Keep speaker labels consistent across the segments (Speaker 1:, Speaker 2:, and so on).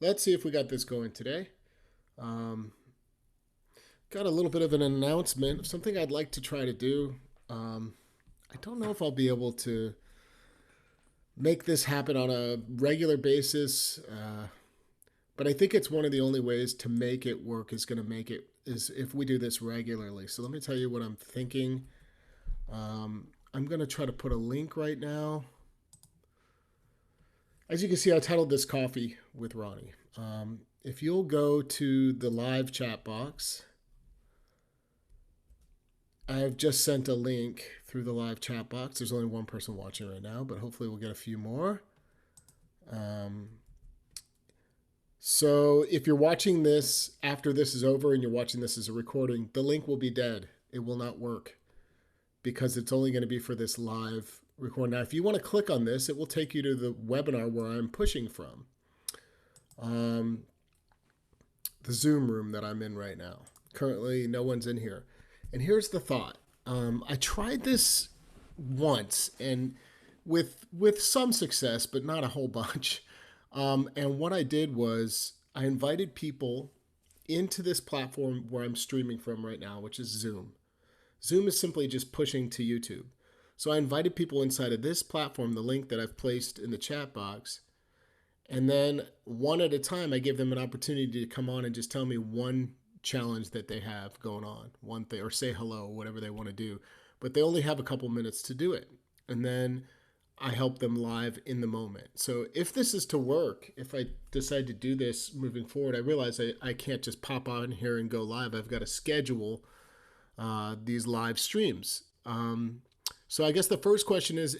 Speaker 1: Let's see if we got this going today. Um, got a little bit of an announcement of something I'd like to try to do. I don't know if I'll be able to make this happen on a regular basis, but I think it's one of the only ways to make it work is going to make it is if we do this regularly. So let me tell you what I'm thinking. I'm going to try to put a link right now. As you can see, I titled this Coffee with Ronnie. If you'll go to the live chat box, I've just sent a link through the live chat box. There's only one person watching right now, but hopefully we'll get a few more. Um, so if you're watching this after this is over and you're watching this as a recording, the link will be dead. It will not work because it's only going to be for this live record. Now, if you want to click on this, it will take you to the webinar where I'm pushing from. The Zoom room that I'm in right now. Currently, no one's in here. And here's the thought. I tried this once and with some success, but not a whole bunch. And what I did was I invited people into this platform where I'm streaming from right now, which is Zoom. Zoom is simply just pushing to YouTube. So I invited people inside of this platform, the link that I've placed in the chat box. And then one at a time, I give them an opportunity to come on and just tell me one challenge that they have going on, one thing, or say hello, whatever they want to do. But they only have a couple minutes to do it. And then I help them live in the moment. So if this is to work, if I decide to do this moving forward, I realize I can't just pop on here and go live. I've got to schedule these live streams. So I guess the first question is,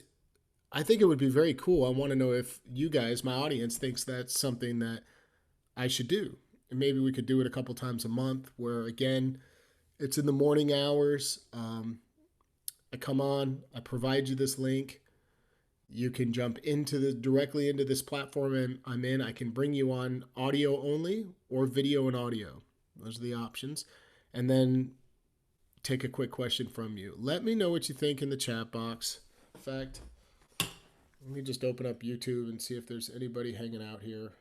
Speaker 1: I think it would be very cool. I want to know if you guys, my audience, thinks that's something that I should do. And maybe we could do it a couple times a month where, again, it's in the morning hours. I come on, I provide you this link. You can jump directly into this platform and I'm in. I can bring you on audio only or video and audio. Those are the options. And then take a quick question from you. Let me know what you think in the chat box. In fact, let me just open up YouTube and see if there's anybody hanging out here.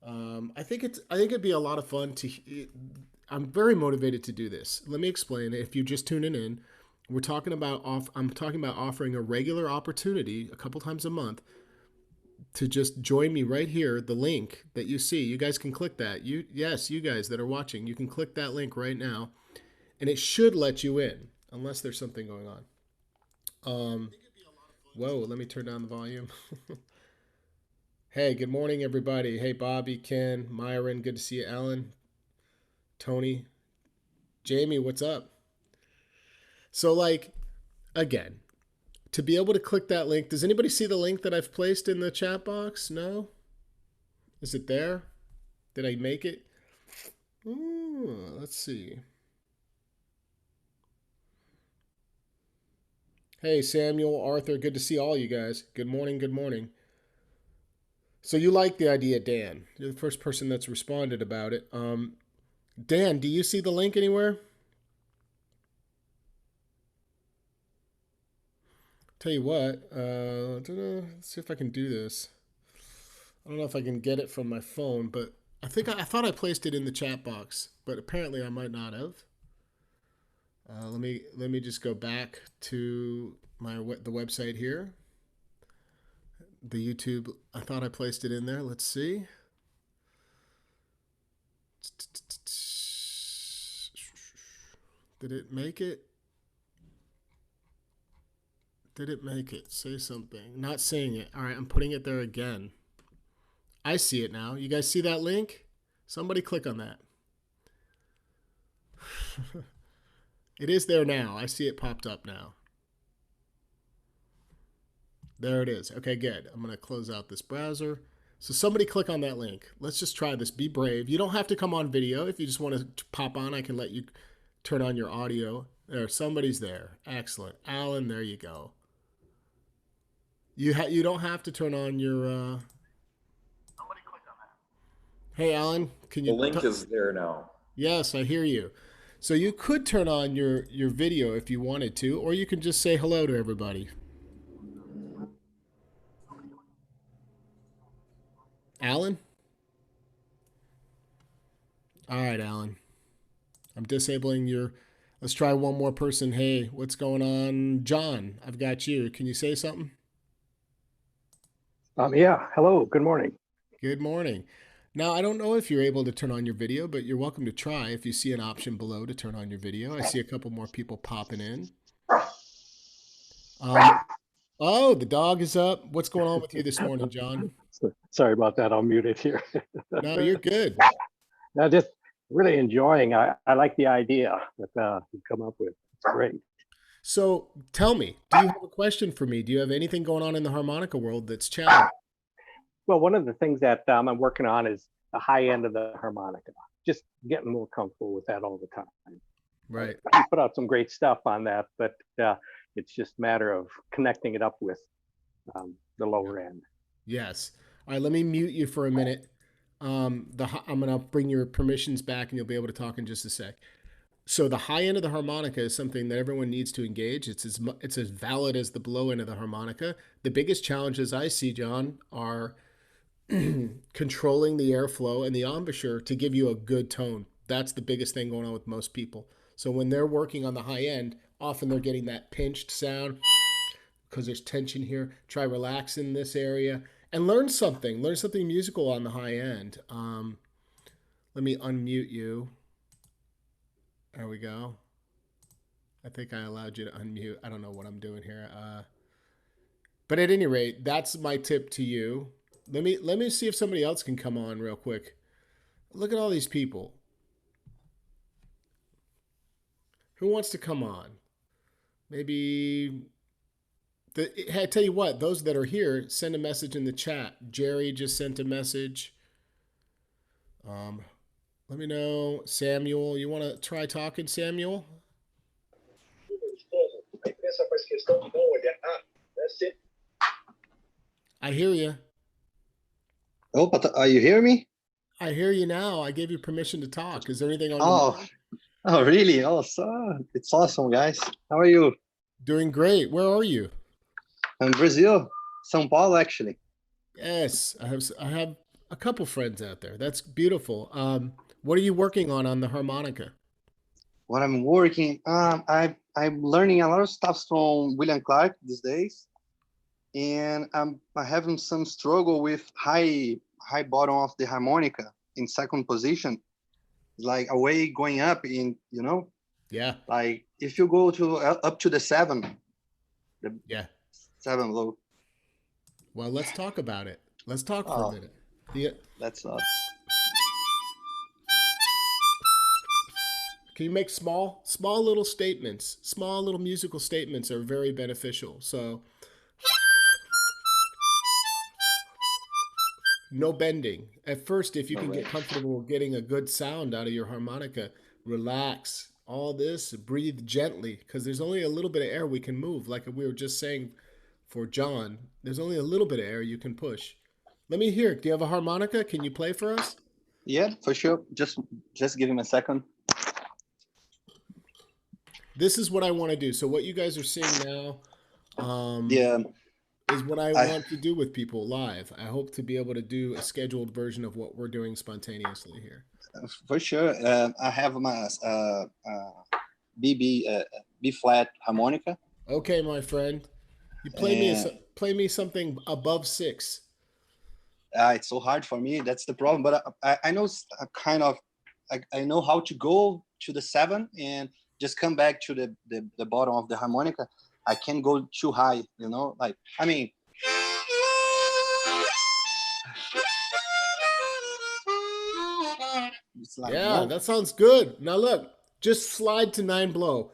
Speaker 1: I think it'd be a lot of fun to. I'm very motivated to do this. Let me explain. If you're just tuning in, I'm talking about offering a regular opportunity a couple times a month to just join me right here. The link that you see, you guys can click that. You guys that are watching, you can click that link right now, and it should let you in unless there's something going on. Whoa, let me turn down the volume. Hey, good morning, everybody. Hey, Bobby, Ken, Myron, good to see you. Alan, Tony, Jamie, what's up? So, again, to be able to click that link, does anybody see the link that I've placed in the chat box? No? Is it there? Did I make it? Ooh, let's see. Hey, Samuel, Arthur, good to see all you guys. Good morning, good morning. So you like the idea, Dan. You're the first person that's responded about it. Dan, do you see the link anywhere? Tell you what, let's see if I can do this. I don't know if I can get it from my phone, but I thought I placed it in the chat box, but apparently I might not have. Let me just go back to the website here. The YouTube, I thought I placed it in there. Let's see. Did it make it? Did it make it? Say something. Not seeing it. All right, I'm putting it there again. I see it now. You guys see that link? Somebody click on that. It is there now. I see it popped up now. There it is. Okay, good. I'm going to close out this browser. So somebody click on that link. Let's just try this. Be brave. You don't have to come on video. If you just want to pop on, I can let you turn on your audio. There, somebody's there. Excellent. Alan, there you go. You don't have to turn on your... Somebody click on that. Hey, Alan, can
Speaker 2: The
Speaker 1: you...
Speaker 2: link is there now.
Speaker 1: Yes, I hear you. So you could turn on your video if you wanted to, or you can just say hello to everybody. Alan? All right, Alan. I'm disabling your. Let's try one more person. Hey, what's going on? John, I've got you. Can you say something?
Speaker 2: Yeah. Hello. Good morning.
Speaker 1: Good morning. Now, I don't know if you're able to turn on your video, but you're welcome to try if you see an option below to turn on your video. I see a couple more people popping in. Um, oh, the dog is up. What's going on with you this morning, John?
Speaker 2: Sorry about that. I'll mute it here.
Speaker 1: No, you're good.
Speaker 2: Now, just really enjoying. I like the idea that you come up with. It's great.
Speaker 1: So tell me, do you have a question for me? Do you have anything going on in the harmonica world that's challenging?
Speaker 2: Well, one of the things that I'm working on is the high end of the harmonica. Just getting more comfortable with that all the time.
Speaker 1: Right.
Speaker 2: You put out some great stuff on that, but it's just a matter of connecting it up with the lower end.
Speaker 1: Yes. All right, let me mute you for a minute. I'm gonna bring your permissions back, and you'll be able to talk in just a sec. So the high end of the harmonica is something that everyone needs to engage. It's as valid as the low end of the harmonica. The biggest challenges I see, John, are controlling the airflow and the embouchure to give you a good tone. That's the biggest thing going on with most people. So when they're working on the high end, often they're getting that pinched sound because there's tension here. Try relax in this area and learn something. Learn something musical on the high end. Let me unmute you. There we go. I think I allowed you to unmute. I don't know what I'm doing here. But at any rate, that's my tip to you. Let me see if somebody else can come on real quick. Look at all these people. Who wants to come on? Maybe hey, I tell you what, those that are here, send a message in the chat. Jerry just sent a message. Um, Let me know. Samuel, you want to try talking, Samuel? I hear you.
Speaker 3: Oh, but are you hearing me?
Speaker 1: I hear you now. I gave you permission to talk. Is there anything on your
Speaker 3: Oh,
Speaker 1: mind?
Speaker 3: oh, really? Oh, it's awesome, guys. How are you?
Speaker 1: Doing great. Where are you?
Speaker 3: I'm Brazil, São Paulo, actually.
Speaker 1: Yes, I have a couple friends out there. That's beautiful. What are you working on the harmonica?
Speaker 3: What I'm working, I'm learning a lot of stuff from William Clark these days, and I'm having some struggle with high bottom of the harmonica in second position, like away going up in
Speaker 1: Yeah,
Speaker 3: like if you go to up to the the
Speaker 1: yeah.
Speaker 3: seven low.
Speaker 1: Well, let's talk about it. Let's talk for a
Speaker 3: Oh,
Speaker 1: minute. The,
Speaker 3: that's
Speaker 1: can you make small little statements? Small little musical statements are very beneficial. So no bending. At first, if you
Speaker 3: all
Speaker 1: can
Speaker 3: right.
Speaker 1: get comfortable with getting a good sound out of your harmonica, relax. All this, breathe gently, because there's only a little bit of air we can move. Like we were just saying for John, there's only a little bit of air you can push. Let me hear. Do you have a harmonica? Can you play for us?
Speaker 3: Yeah, for sure. Just give him a second.
Speaker 1: This is what I want to do. So what you guys are seeing now,
Speaker 3: Yeah,
Speaker 1: is what I
Speaker 3: I
Speaker 1: want to do with people live. I hope to be able to do a scheduled version of what we're doing spontaneously here.
Speaker 3: for sure. I have my B flat harmonica,
Speaker 1: Okay, my friend, you
Speaker 3: and
Speaker 1: play me something above six.
Speaker 3: it's so hard for me. That's the problem. But I know kind of I know how to go to the seven and just come back to the bottom of the harmonica. I can't go too high, Like I mean, it's like
Speaker 1: Yeah, that sounds good. Now look, just slide to nine blow.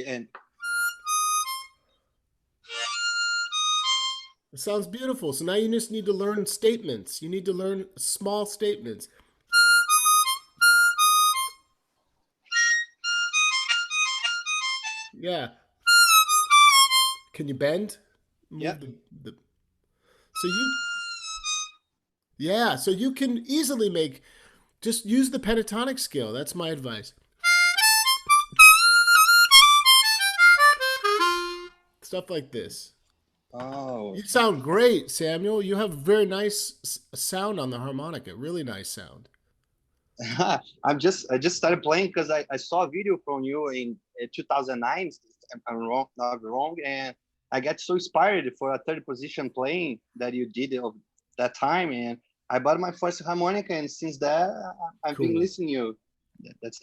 Speaker 3: and
Speaker 1: It sounds beautiful. So now you just need to learn statements. You need to learn small statements. Yeah. Can you bend?
Speaker 3: yeah.
Speaker 1: Move the so you yeah, so you can easily make just use the pentatonic scale. That's my advice. Stuff like this.
Speaker 3: Oh,
Speaker 1: You sound great, Samuel. You have very nice sound on the harmonica. Really nice sound.
Speaker 3: I just started playing because I saw a video from you in 2009. If I'm wrong, not wrong, and I got so inspired for a third position playing that you did of that time, and I bought my first harmonica, and since that I've been
Speaker 1: Cool.
Speaker 3: listening to you. That's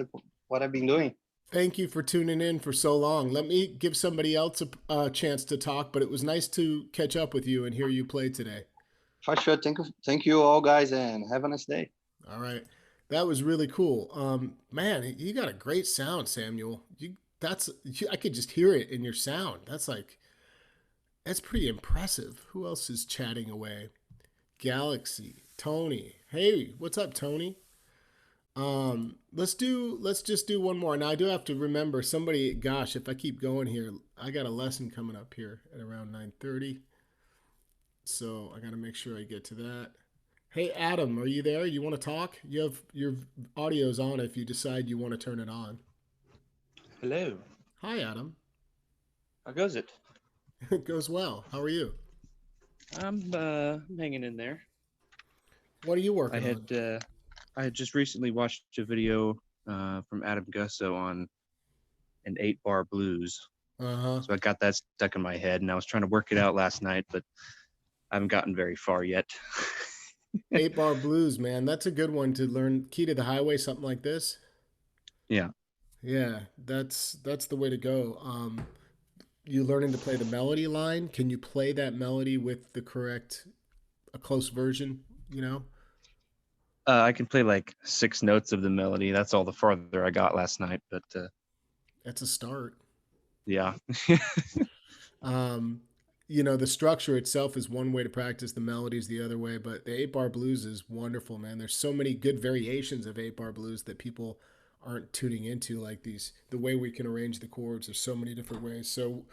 Speaker 3: what I've been doing.
Speaker 1: Thank you for tuning in for so long. Let me give somebody else a chance to talk, but it was nice to catch up with you and hear you play today.
Speaker 3: For sure. Thank you all guys, and have a nice day.
Speaker 1: All right. That was really cool. Man, you got a great sound, Samuel. I could just hear it in your sound. That's pretty impressive. Who else is chatting away? Galaxy, Tony. Hey, what's up, Tony? Let's just do one more. Now I do have to remember somebody, gosh, if I keep going here, I got a lesson coming up here at around 9:30. So I got to make sure I get to that. Hey Adam, are you there? You want to talk? You have your audio's on if you decide you want to turn it on.
Speaker 4: Hello.
Speaker 1: Hi Adam.
Speaker 4: How goes it?
Speaker 1: It goes well. How are you?
Speaker 4: I'm hanging in there.
Speaker 1: What are you
Speaker 4: I
Speaker 1: working
Speaker 4: had
Speaker 1: on?
Speaker 4: I had just recently watched a video from Adam Gusso on an 8-bar blues.
Speaker 1: Uh-huh.
Speaker 4: So I got that stuck in my head, and I was trying to work it out last night, but I haven't gotten very far yet.
Speaker 1: 8-bar blues, man. That's a good one to learn. Key to the Highway, something like this.
Speaker 4: Yeah.
Speaker 1: Yeah, that's the way to go. You learning to play the melody line. Can you play that melody with the correct, a close version? You know,
Speaker 4: I can play like 6 notes of the melody. That's all the farther I got last night, but
Speaker 1: that's a start.
Speaker 4: yeah.
Speaker 1: Um, the structure itself is one way to practice. The melody is the other way. But the 8-bar blues is wonderful, man. There's so many good variations of 8-bar blues that people aren't tuning into, like the way we can arrange the chords. There's so many different ways. So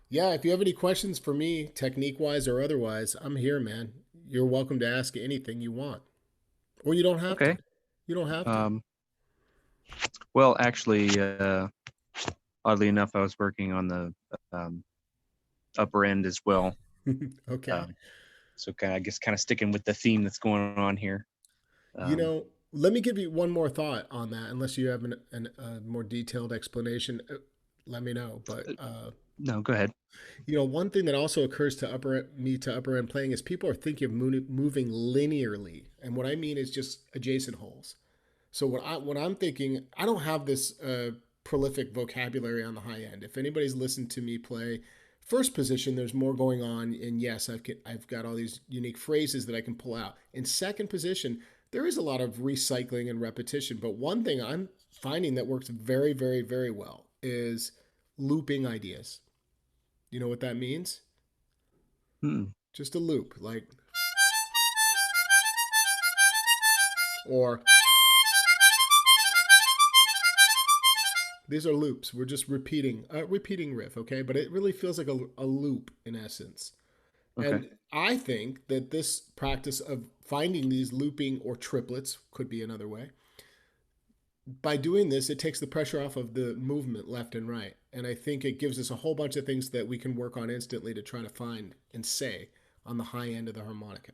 Speaker 1: yeah, if you have any questions for me, technique wise or otherwise, I'm here, man. You're welcome to ask anything you want, or you don't have to.
Speaker 4: Okay.
Speaker 1: You don't have to.
Speaker 4: Well, actually, oddly enough, I was working on the um, upper end as well.
Speaker 1: Okay.
Speaker 4: So I guess kind of sticking with the theme that's going on here.
Speaker 1: Let me give you one more thought on that. Unless you have a more detailed explanation, let me know. But
Speaker 4: No, go ahead.
Speaker 1: one thing that also occurs to upper end playing is people are thinking of moving linearly, and what I mean is just adjacent holes. So what I'm thinking, I don't have this prolific vocabulary on the high end. If anybody's listened to me play first position, there's more going on, and yes, I've got all these unique phrases that I can pull out. In second position, there is a lot of recycling and repetition, but one thing I'm finding that works very, very, very well is looping ideas. You know what that means? Just a loop, like, or these are loops. We're just repeating riff, okay? But it really feels like a loop in essence.
Speaker 4: Okay.
Speaker 1: And I think that this practice of finding these looping or triplets could be another way. By doing this, it takes the pressure off of the movement left and right. And I think it gives us a whole bunch of things that we can work on instantly to try to find and say on the high end of the harmonica.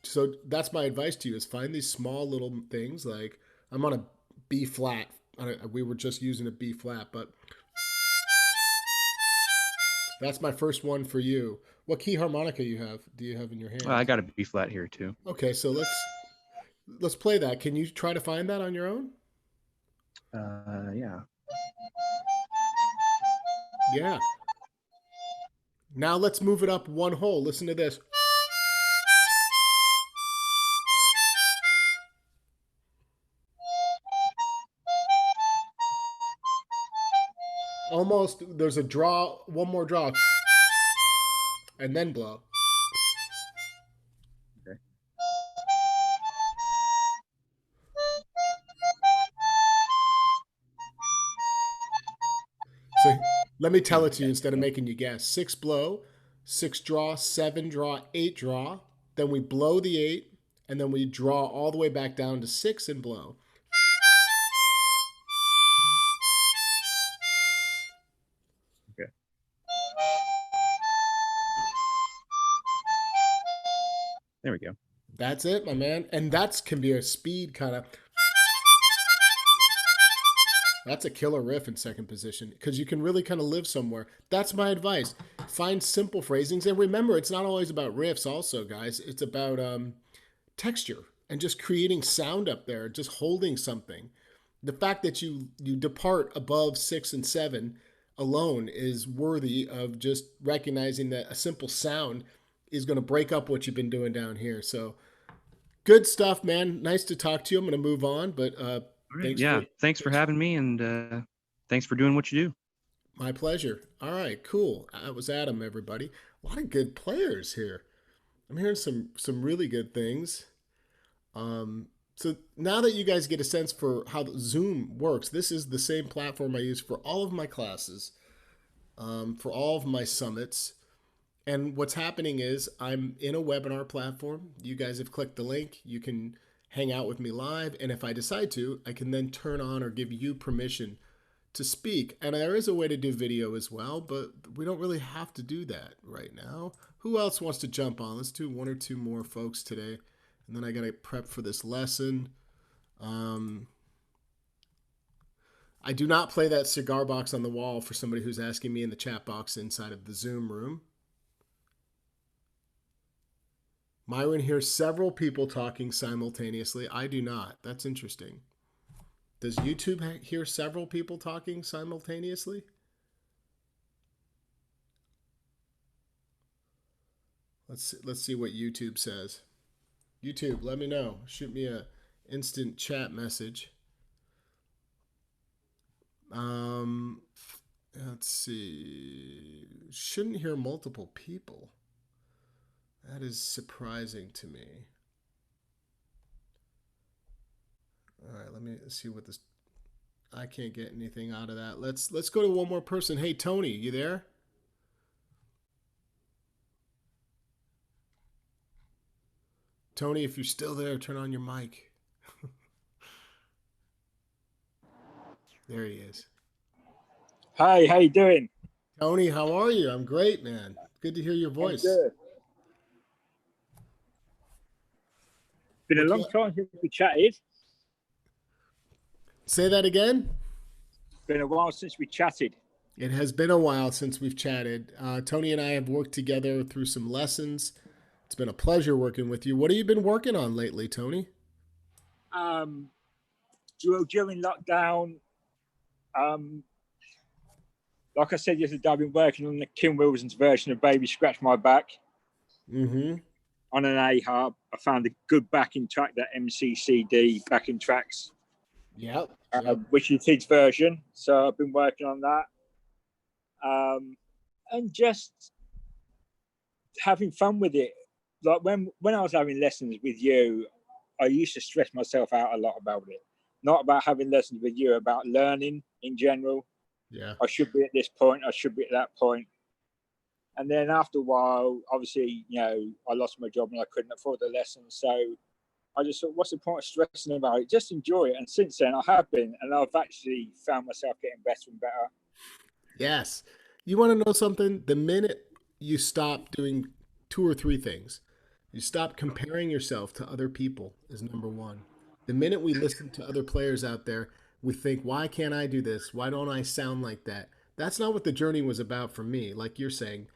Speaker 1: So that's my advice to you: is find these small little things. Like, I'm on a B flat. We were just using a B flat, but that's my first one for you. What key harmonica do you have in your hand?
Speaker 4: I got a B flat here too.
Speaker 1: Okay, so let's play that. Can you try to find that on your own?
Speaker 4: Yeah.
Speaker 1: Yeah. Now let's move it up one hole. Listen to this. Almost, there's a draw, one more draw, and then blow.
Speaker 4: Okay.
Speaker 1: So let me tell it to you instead of making you guess. 6 blow, 6 draw, 7 draw, 8 draw. Then we blow the 8, and then we draw all the way back down to 6 and blow.
Speaker 4: Okay. There we go.
Speaker 1: That's it, my man. And that can be a speed kind of. That's a killer riff in second position because you can really kind of live somewhere. That's my advice. Find simple phrasings. And remember, it's not always about riffs, also, guys. It's about texture and just creating sound up there, just holding something. The fact that you depart above 6 and 7 alone is worthy of just recognizing that a simple sound is going to break up what you've been doing down here. So good stuff, man. Nice to talk to you. I'm going to move on, but
Speaker 4: thanks for having me, and thanks for doing what you do.
Speaker 1: My pleasure. All right, cool. That was Adam, everybody. A lot of good players here. I'm hearing some really good things. So now that you guys get a sense for how the Zoom works, this is the same platform I use for all of my classes, for all of my summits. And what's happening is I'm in a webinar platform. You guys have clicked the link. You can hang out with me live. And if I decide to, I can then turn on or give you permission to speak. And there is a way to do video as well, but we don't really have to do that right now. Who else wants to jump on? Let's do one or two more folks today. And then I got to prep for this lesson. I do not play that cigar box on the wall for somebody who's asking me in the chat box inside of the Zoom room. Myron hears several people talking simultaneously. I do not. That's interesting. Does YouTube hear several people talking simultaneously? Let's see what YouTube says. YouTube, let me know. Shoot me a instant chat message. Let's see. Shouldn't hear multiple people. That is surprising to me. All right, let me see what this. I can't get anything out of that. Let's go to one more person. Hey, Tony, you there? Tony, if you're still there, turn on your mic. There he is.
Speaker 5: Hi, how you doing?
Speaker 1: Tony, how are you? I'm great, man. Good to hear your voice.
Speaker 5: I'm good. Been a long time since we chatted.
Speaker 1: Say that again?
Speaker 5: Been a while since we chatted.
Speaker 1: It has been a while since we've chatted. Tony and I have worked together through some lessons. It's been a pleasure working with you. What have you been working on lately, Tony?
Speaker 5: During lockdown, like I said yesterday, I've been working on the Kim Wilson's version of Baby Scratch My Back.
Speaker 1: Mm-hmm.
Speaker 5: On an A harp. I found a good backing track, that MCCD backing tracks.
Speaker 1: Yep.
Speaker 5: Which is his version. So I've been working on that. And just having fun with it. Like when I was having lessons with you, I used to stress myself out a lot about it. Not about having lessons with you, about learning in general.
Speaker 1: Yeah.
Speaker 5: I should be at this point. I should be at that point. And then after a while, obviously, I lost my job and I couldn't afford the lessons. So I just thought, what's the point of stressing about it? Just enjoy it. And since then, I have been. And I've actually found myself getting better and better.
Speaker 1: Yes. You want to know something? The minute you stop doing 2 or 3 things, you stop comparing yourself to other people is number one. The minute we listen to other players out there, we think, why can't I do this? Why don't I sound like that? That's not what the journey was about for me. Like you're saying,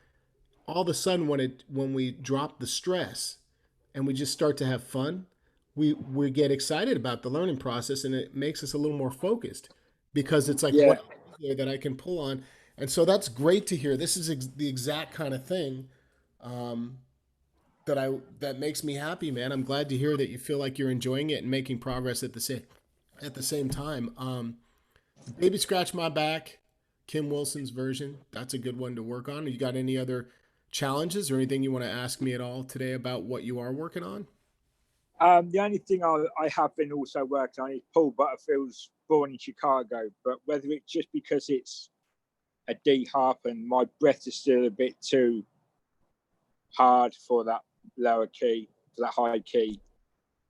Speaker 1: all of a sudden when we drop the stress and we just start to have fun, we get excited about the learning process, and it makes us a little more focused because it's like what that I can pull on. And so that's great to hear. This is the exact kind of thing that makes me happy, man. I'm glad to hear that you feel like you're enjoying it and making progress at the same time. Baby Scratch My Back, Kim Wilson's version. That's a good one to work on. You got any other challenges or anything you want to ask me at all today about what you are working on?
Speaker 5: The only thing I have been also working on is Paul Butterfield's Born in Chicago, but whether it's just because it's a D harp and my breath is still a bit too hard for that lower key, for that high key.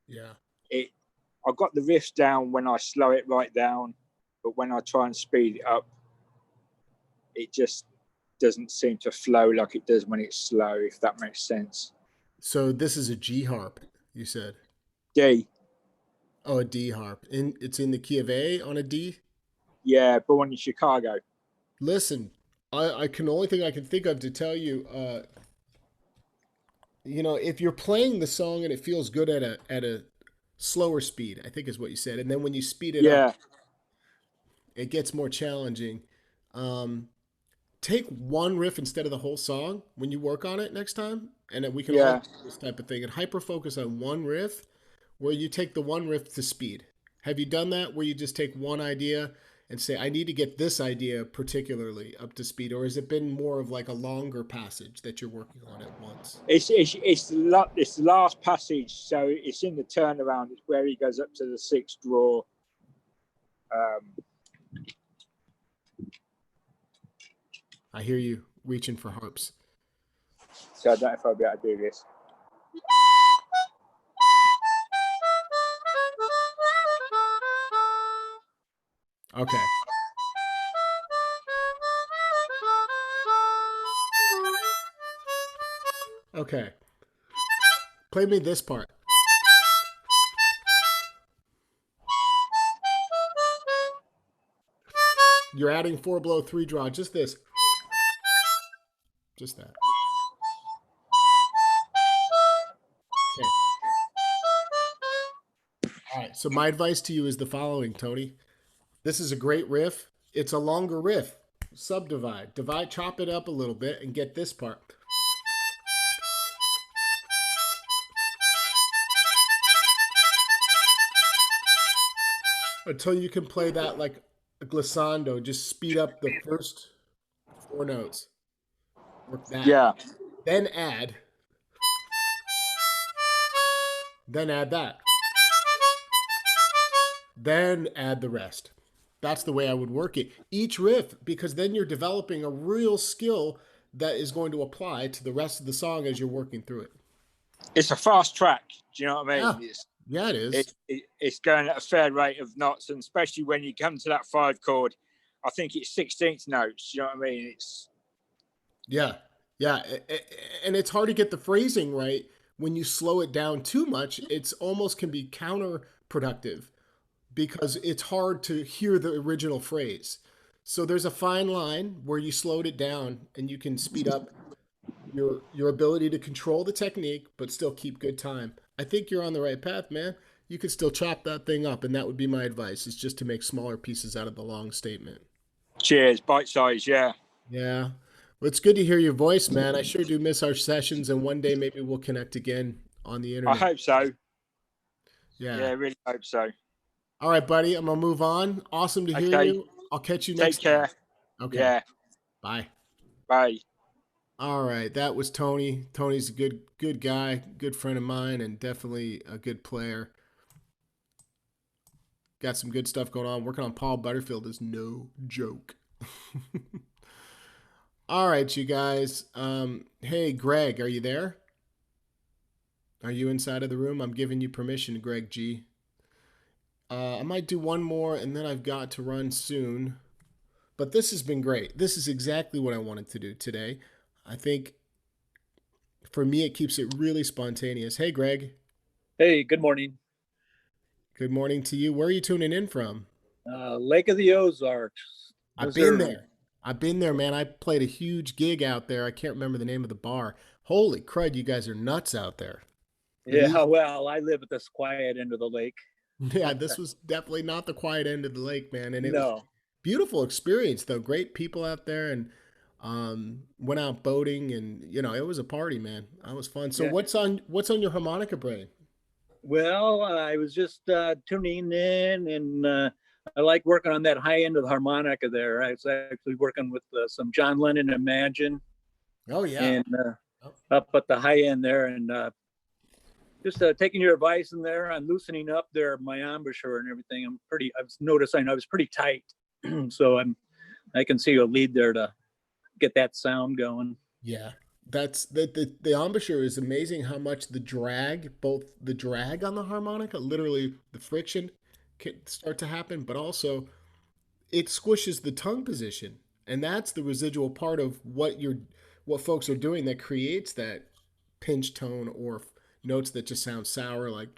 Speaker 1: Yeah.
Speaker 5: I got the riffs down when I slow it right down, but when I try and speed it up, it just doesn't seem to flow like it does when it's slow, if that makes sense.
Speaker 1: So this is a G harp, you said.
Speaker 5: D.
Speaker 1: Oh, a D harp. It's in the key of A on a D.
Speaker 5: Yeah, born in Chicago.
Speaker 1: Listen, I can only thing I can think of to tell you, if you're playing the song and it feels good at a slower speed, I think is what you said, and then when you speed it up,
Speaker 5: Yeah,
Speaker 1: it gets more challenging. Um, Take one riff instead of the whole song when you work on it next time, and then we can all
Speaker 5: yeah.
Speaker 1: do this type of thing and hyper focus on one riff, where you take the one riff to speed. Have you done that where you just take one idea and say, I need to get this idea particularly up to speed, or has it been more of like a longer passage that you're working on at once?
Speaker 5: It's the last passage, so it's in the turnaround. It's where he goes up to the sixth draw.
Speaker 1: I hear you reaching for harps.
Speaker 5: So I don't know if I'll be able to do this.
Speaker 1: Okay. Okay. Play me this part. You're adding 4 blow 3 draw. Just this. Just that. Okay. All right. So my advice to you is the following, Tony. This is a great riff. It's a longer riff. Subdivide. Divide, chop it up a little bit and get this part. Until you can play that like a glissando. Just speed up the first 4 notes. Work that.
Speaker 5: Yeah,
Speaker 1: Then add. Then add that. Then add the rest. That's the way I would work it. Each riff, because then you're developing a real skill that is going to apply to the rest of the song as you're working through it.
Speaker 5: it's a fast track. Do you know what I mean?
Speaker 1: Yeah. Yeah, it is.
Speaker 5: It's going at a fair rate of knots, and especially when you come to that 5 chord, I think it's 16th notes. You know what I mean? It's
Speaker 1: Yeah. Yeah. And it's hard to get the phrasing right when you slow it down too much. It's almost can be counterproductive because it's hard to hear the original phrase. So there's a fine line where you slowed it down and you can speed up your ability to control the technique but still keep good time. I think you're on the right path, man. You could still chop that thing up, and that would be my advice, is just to make smaller pieces out of the long statement.
Speaker 5: cheers, bite size. Yeah,
Speaker 1: Yeah. Well, it's good to hear your voice, man. I sure do miss our sessions, and one day maybe we'll connect again on the
Speaker 5: I
Speaker 1: internet.
Speaker 5: hope so.
Speaker 1: Yeah.
Speaker 5: Yeah, I really hope so.
Speaker 1: All right, buddy. I'm gonna move on. Awesome to hear
Speaker 5: Okay.
Speaker 1: you. I'll catch you
Speaker 5: Take
Speaker 1: next
Speaker 5: care.
Speaker 1: time. Okay.
Speaker 5: Yeah,
Speaker 1: Bye.
Speaker 5: bye.
Speaker 1: All right, that was Tony. Tony's a good guy, good friend of mine, and definitely a good player. Got some good stuff going on. Working on Paul Butterfield is no joke. All right, you guys. Hey, Greg, are you there? Are you inside of the room? I'm giving you permission, Greg G. I might do one more, and then I've got to run soon. But this has been great. This is exactly what I wanted to do today. I think for me, it keeps it really spontaneous. Hey, Greg.
Speaker 6: Hey, good morning.
Speaker 1: Good morning to you. Where are you tuning in from?
Speaker 6: Lake of the Ozarks.
Speaker 1: I've been
Speaker 6: Missouri.
Speaker 1: there. I've been there, man. I played a huge gig out there. I can't remember the name of the bar. Holy crud, you guys are nuts out there.
Speaker 6: Yeah, well, I live at this quiet end of the lake.
Speaker 1: Yeah, this was definitely not the quiet end of the lake, man. And it was
Speaker 6: No.
Speaker 1: beautiful experience, though. Great people out there, and went out boating, and it was a party, man. That was fun. So
Speaker 6: Yeah.
Speaker 1: what's on your harmonica brain?
Speaker 6: Well, I was just tuning in, and I like working on that high end of the harmonica there. I was actually working with some John Lennon Imagine,
Speaker 1: Oh yeah.
Speaker 6: and up at the high end there, and just taking your advice in there on loosening up there my embouchure and everything. I was noticing I was pretty tight, so I can see a lead there to get that sound going.
Speaker 1: Yeah. That's the embouchure is amazing how much both the drag on the harmonica, literally the friction can start to happen, but also it squishes the tongue position. And that's the residual part of what folks are doing that creates that pinch tone or notes that just sound sour, like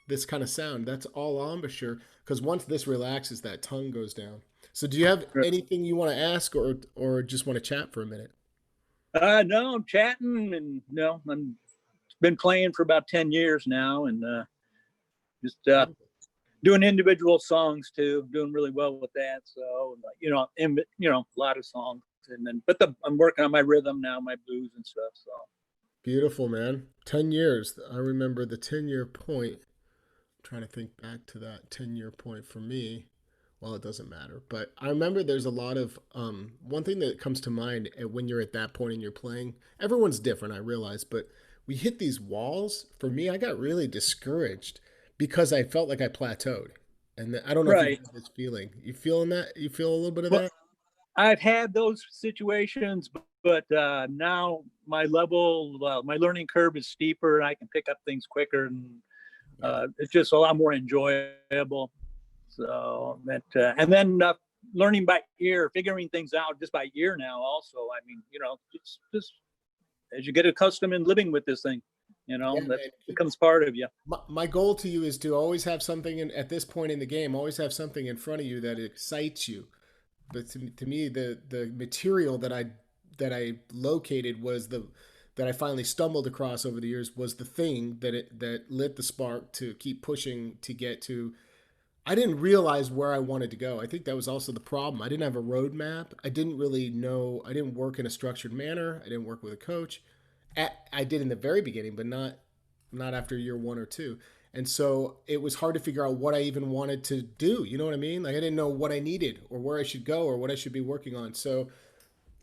Speaker 1: this kind of sound. That's all embouchure, because once this relaxes, that tongue goes down. So do you have anything you want to ask, or just want to chat for a minute?
Speaker 6: No, I'm chatting, and I'm been playing for about 10 years now, and just doing individual songs too, doing really well with that. So a lot of songs, and then I'm working on my rhythm now, my blues and stuff. So
Speaker 1: Beautiful, man. 10 years. I remember the 10-year point. I'm trying to think back to that 10-year point for me. Well, it doesn't matter. But I remember there's a lot of one thing that comes to mind when you're at that point and you're playing. Everyone's different, I realize, but we hit these walls. For me, I got really discouraged because I felt like I plateaued. And I don't know if you have this feeling. You feeling that? You feel a little bit of that?
Speaker 6: I've had those situations, but now my learning curve is steeper, and I can pick up things quicker, and it's just a lot more enjoyable. So that, and then learning by ear, figuring things out just by ear now. Also, I mean, it's just as you get accustomed and living with this thing, that becomes part of you.
Speaker 1: My goal to you is to always have something at this point in the game, always have something in front of you that excites you. But to me, the material that I located was that I finally stumbled across over the years was the thing that lit the spark to keep pushing to get to. I didn't realize where I wanted to go. I think that was also the problem. I didn't have a roadmap. I didn't really know. I didn't work in a structured manner. I didn't work with a coach. I did in the very beginning, but not after year 1 or 2. And so it was hard to figure out what I even wanted to do. You know what I mean? Like I didn't know what I needed or where I should go or what I should be working on. So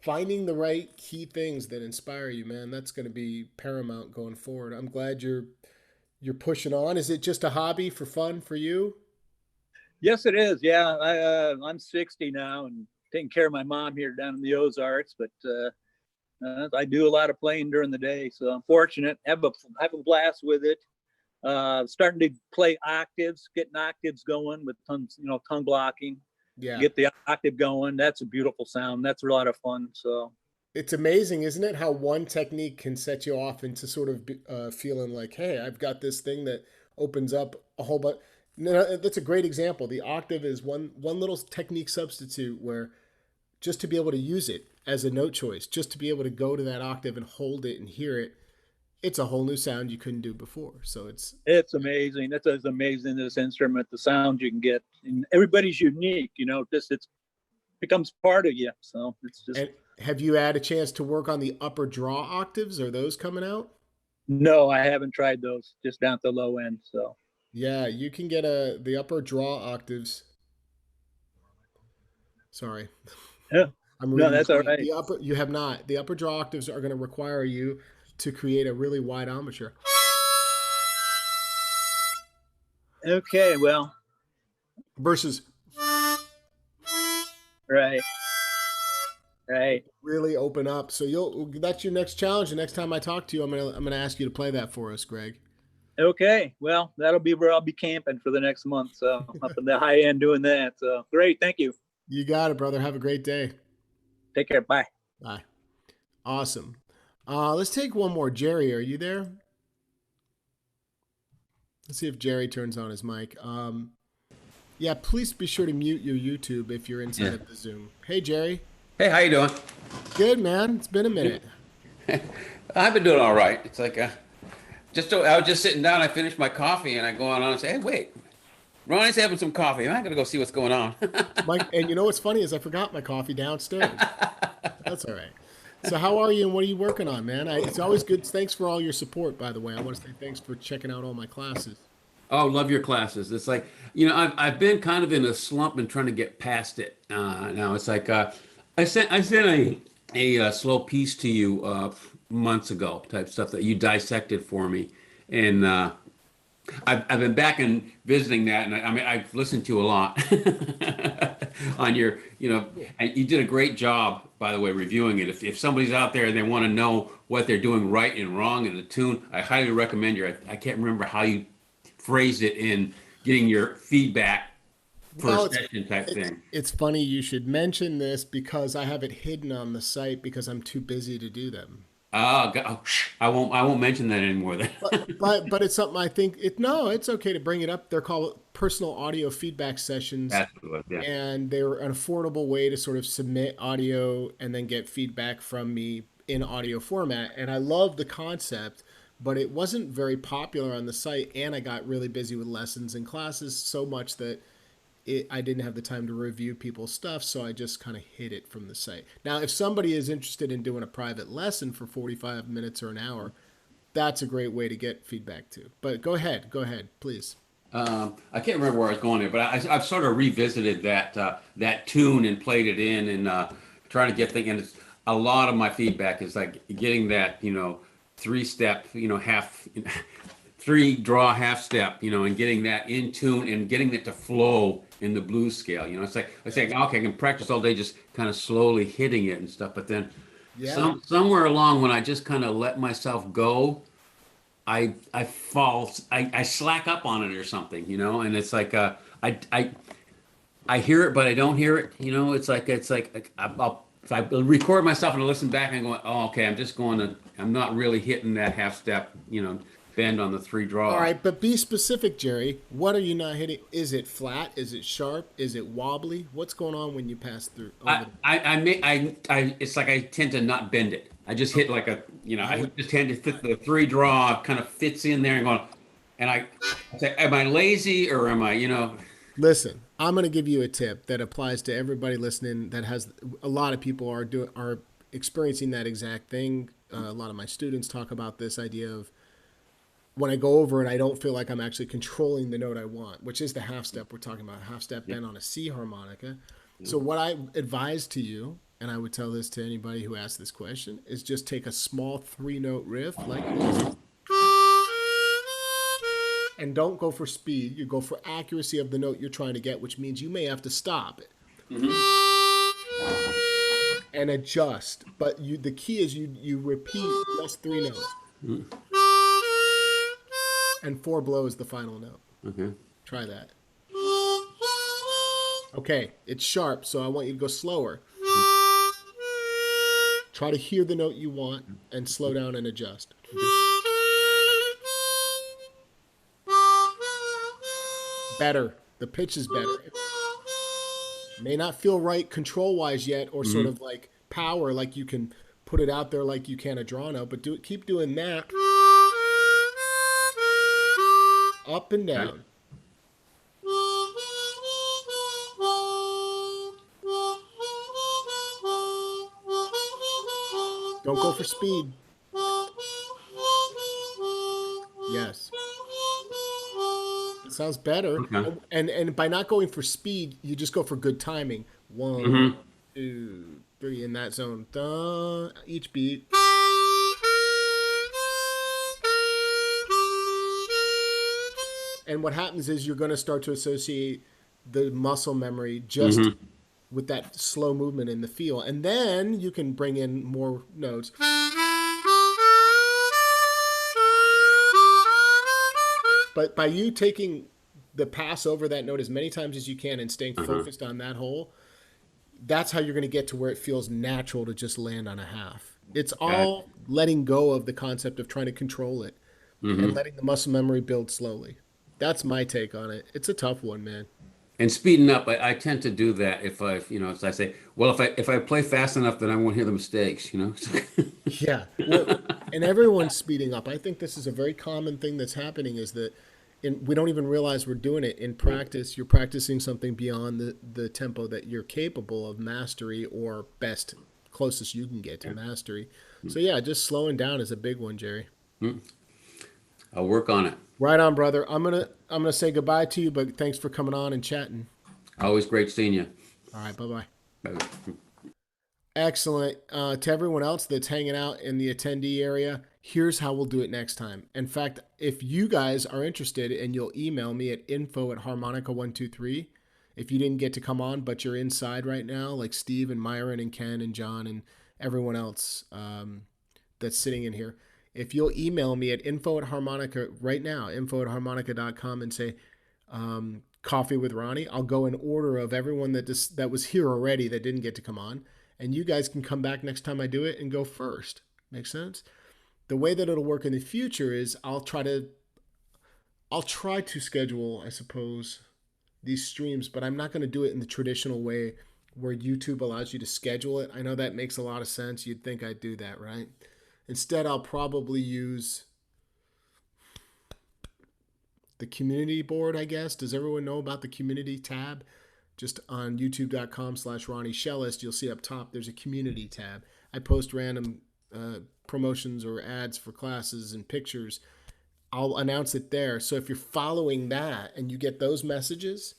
Speaker 1: finding the right key things that inspire you, man, that's going to be paramount going forward. I'm glad you're pushing on. Is it just a hobby for fun for you?
Speaker 6: Yes, it is. Yeah, I'm 60 now and taking care of my mom here down in the Ozarks, but I do a lot of playing during the day, so I'm fortunate. Have a blast with it. Starting to play octaves, getting octaves going with tongue blocking.
Speaker 1: Yeah,
Speaker 6: get the octave going. That's a beautiful sound. That's a lot of fun. So
Speaker 1: it's amazing, isn't it, how one technique can set you off into sort of feeling like, hey, I've got this thing that opens up a whole bunch. No, that's a great example. The octave is one little technique substitute where just to be able to use it as a note choice, just to be able to go to that octave and hold it and hear it, it's a whole new sound you couldn't do before. So it's
Speaker 6: amazing. That's as amazing, this instrument, the sound you can get. And everybody's unique, just it becomes part of you. So it's just.
Speaker 1: And have you had a chance to work on the upper draw octaves? Are those coming out?
Speaker 6: No, I haven't tried those, just down at the low end. So
Speaker 1: yeah, you can get the upper draw octaves. Sorry.
Speaker 6: Yeah.
Speaker 1: No,
Speaker 6: that's all right.
Speaker 1: You have not. The upper draw octaves are going to require you to create a really wide embouchure.
Speaker 6: Okay, well.
Speaker 1: Versus.
Speaker 6: Right.
Speaker 1: Really open up. So that's your next challenge. The next time I talk to you, I'm gonna ask you to play that for us, Greg.
Speaker 6: Okay. Well, that'll be where I'll be camping for the next month. So up in the high end doing that. So great. Thank you.
Speaker 1: You got it, brother. Have a great day.
Speaker 6: Take care. Bye.
Speaker 1: Bye. Awesome. Let's take one more. Jerry, are you there? Let's see if Jerry turns on his mic. Yeah, please be sure to mute your YouTube if you're inside of the Zoom. Hey, Jerry.
Speaker 7: Hey, how you doing?
Speaker 1: Good, man. It's been a minute.
Speaker 7: I've been doing all right. It's like I was just sitting down. I finished my coffee, and I go on and say, "Hey, wait, Ronnie's having some coffee. I'm gonna go see what's going on."
Speaker 1: And you know what's funny is I forgot my coffee downstairs. That's all right. So how are you, and what are you working on, man? It's always good. Thanks for all your support, by the way. I want to say thanks for checking out all my classes.
Speaker 7: Oh, love your classes. It's like I've been kind of in a slump and trying to get past it. Now it's like I sent a slow piece to you months ago, type stuff that you dissected for me, and I've been back and visiting that, and I've listened to you a lot on your and you did a great job, by the way, reviewing it. If somebody's out there and they want to know what they're doing right and wrong in the tune, I highly recommend I can't remember how you phrased it in getting your feedback
Speaker 1: Well,
Speaker 7: first session type thing.
Speaker 1: it's funny you should mention this because I have it hidden on the site because I'm too busy to do them.
Speaker 7: I won't mention that anymore then.
Speaker 1: But it's something I think no, it's okay to bring it up. They're called personal audio feedback sessions,
Speaker 7: That's what it was, yeah.
Speaker 1: and they're an affordable way to sort of submit audio and then get feedback from me in audio format. And I love the concept, but it wasn't very popular on the site, and I got really busy with lessons and classes so much that I didn't have the time to review people's stuff, so I just kind of hid it from the site. Now, if somebody is interested in doing a private lesson for 45 minutes or an hour, that's a great way to get feedback too. But go ahead, please.
Speaker 7: I can't remember where I was going there, but I've sort of revisited that tune and played it in and trying to get thinking. A lot of my feedback is like getting that, three step, half, three draw half step, and getting that in tune and getting it to flow in the blues scale. It's like okay, I can practice all day just kind of slowly hitting it and stuff, but then somewhere along when I just kind of let myself go, I slack up on it or something, and it's like I hear it but I don't hear it, it's like if I record myself and I listen back and going, oh, okay, I'm not really hitting that half step, bend on the three draw.
Speaker 1: All right, but be specific, Jerry. What are you not hitting? Is it flat? Is it sharp? Is it wobbly? What's going on when you pass through?
Speaker 7: It's like I tend to not bend it. I just hit like I just tend to fit the three draw kind of fits in there and going, and I say, am I lazy or am I,
Speaker 1: Listen, I'm going to give you a tip that applies to everybody listening. That has a lot of people are experiencing that exact thing. A lot of my students talk about this idea of when I go over it, I don't feel like I'm actually controlling the note I want, which is the half step we're talking about, half step bend on a C harmonica. So what I advise to you, and I would tell this to anybody who asks this question, is just take a small 3-note riff like this. And don't go for speed. You go for accuracy of the note you're trying to get, which means you may have to stop it. And adjust. But the key is you repeat just 3 notes. And 4 blows the final note.
Speaker 7: Okay.
Speaker 1: Try that. Okay, it's sharp, so I want you to go slower. Try to hear the note you want and slow down and adjust. Better. The pitch is better. May not feel right control-wise yet, or sort of like power, like you can put it out there like you can a draw note, but keep doing that. Up and down. Don't go for speed. Yes. It sounds better.
Speaker 7: Okay.
Speaker 1: And by not going for speed, you just go for good timing. 1, 2, 3 in that zone. Each beat. And what happens is you're going to start to associate the muscle memory just with that slow movement in the feel. And then you can bring in more notes. But by you taking the pass over that note as many times as you can and staying focused on that hole, that's how you're going to get to where it feels natural to just land on a half. It's all letting go of the concept of trying to control it and letting the muscle memory build slowly. That's my take on it. It's a tough one, man.
Speaker 7: And speeding up, I tend to do that if as I say, well, if I play fast enough, then I won't hear the mistakes,
Speaker 1: Yeah. Well, and everyone's speeding up. I think this is a very common thing that's happening is that we don't even realize we're doing it in practice. You're practicing something beyond the tempo that you're capable of mastery or closest you can get to mastery. So yeah, just slowing down is a big one, Jerry.
Speaker 7: I'll work on it.
Speaker 1: Right on, brother. I'm gonna say goodbye to you, but thanks for coming on and chatting.
Speaker 7: Always great seeing you.
Speaker 1: All right, bye-bye.
Speaker 7: Bye.
Speaker 1: Excellent. To everyone else that's hanging out in the attendee area, here's how we'll do it next time. In fact, if you guys are interested, and you'll email me at info@harmonica123, if you didn't get to come on, but you're inside right now, like Steve and Myron and Ken and John and everyone else that's sitting in here, if you'll email me at info@harmonica right now, info@harmonica.com, and say, Coffee with Ronnie. I'll go in order of everyone that was here already that didn't get to come on, and you guys can come back next time I do it and go first. Make sense? The way that it'll work in the future is I'll try to schedule, I suppose, these streams, but I'm not going to do it in the traditional way where YouTube allows you to schedule it. I know that makes a lot of sense. You'd think I'd do that, right? Instead, I'll probably use the community board, I guess. Does everyone know about the community tab? Just on youtube.com/Ronnie Shellist, you'll see up top there's a community tab. I post random promotions or ads for classes and pictures. I'll announce it there. So if you're following that and you get those messages,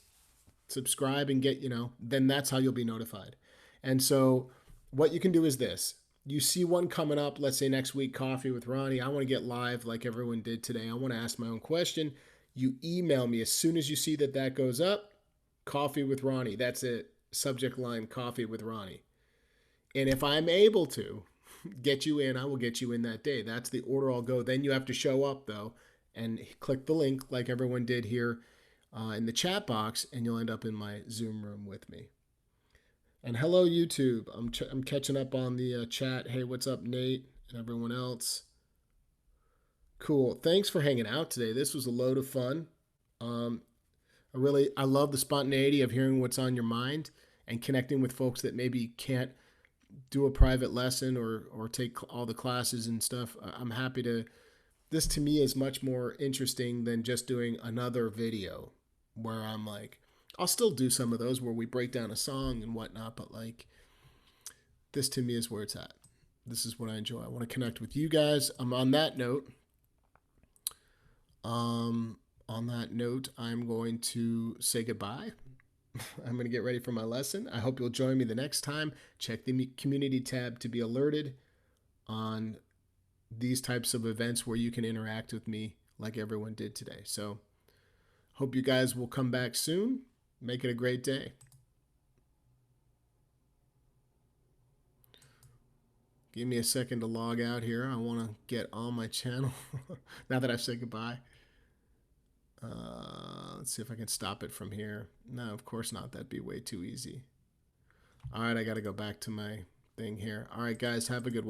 Speaker 1: subscribe and get, then that's how you'll be notified. And so what you can do is this. You see one coming up, let's say next week, Coffee with Ronnie. I want to get live like everyone did today. I want to ask my own question. You email me as soon as you see that goes up, Coffee with Ronnie. That's it. Subject line, Coffee with Ronnie. And if I'm able to get you in, I will get you in that day. That's the order I'll go. Then you have to show up, though, and click the link like everyone did here in the chat box, and you'll end up in my Zoom room with me. And hello, YouTube. I'm catching up on the chat. Hey, what's up, Nate and everyone else? Cool. Thanks for hanging out today. This was a load of fun. I love the spontaneity of hearing what's on your mind and connecting with folks that maybe can't do a private lesson or take all the classes and stuff. I'm happy to. This to me is much more interesting than just doing another video where I'm like, I'll still do some of those where we break down a song and whatnot, but like this to me is where it's at. This is what I enjoy. I want to connect with you guys. On that note, I'm going to say goodbye. I'm going to get ready for my lesson. I hope you'll join me the next time. Check the community tab to be alerted on these types of events where you can interact with me like everyone did today. So hope you guys will come back soon. Make it a great day. Give me a second to log out here. I want to get on my channel now that I've said goodbye. Let's see if I can stop it from here. No, of course not. That'd be way too easy. All right, I got to go back to my thing here. All right, guys, have a good one.